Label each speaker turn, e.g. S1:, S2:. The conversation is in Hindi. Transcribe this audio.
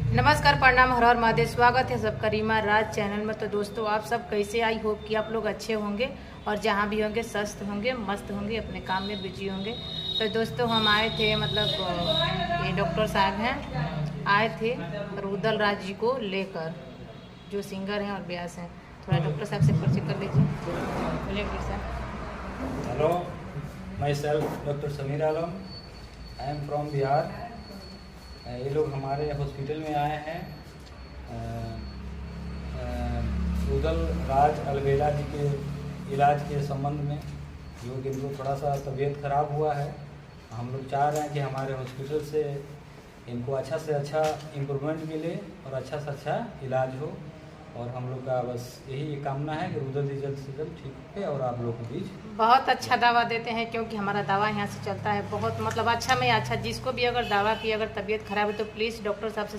S1: नमस्कार, प्रणाम, हर हर महादेव। स्वागत है सबका रीमा राज चैनल में। तो दोस्तों, आप सब कैसे? आई होप कि आप लोग अच्छे होंगे और जहाँ भी होंगे स्वस्थ होंगे, मस्त होंगे, अपने काम में बिजी होंगे। तो दोस्तों, हम आए थे, मतलब ये डॉक्टर साहब हैं, आए थे रुदल राज जी को लेकर, जो सिंगर हैं और व्यास हैं। थोड़ा डॉक्टर साहब से परिचय कर लीजिए। बोलिए डॉक्टर साहब।
S2: Hello, my self doctor Sameer Alam, I am from Bihar. ये लोग हमारे हॉस्पिटल में आए हैं रुदल राज अलवेला जी के इलाज के संबंध में, जो कि इनको थोड़ा सा तबीयत खराब हुआ है। हम लोग चाह रहे हैं कि हमारे हॉस्पिटल से इनको अच्छा से अच्छा इम्प्रूवमेंट मिले और अच्छा से अच्छा इलाज हो। और हम लोग का बस यही कामना है कि रुदल जी जल्द से जल्द ठीक है और आप लोग के बीच
S1: बहुत अच्छा दवा देते हैं, क्योंकि हमारा दवा यहाँ से चलता है बहुत, मतलब अच्छा में अच्छा। जिसको भी अगर दवा की अगर तबीयत खराब है तो प्लीज़ डॉक्टर साहब से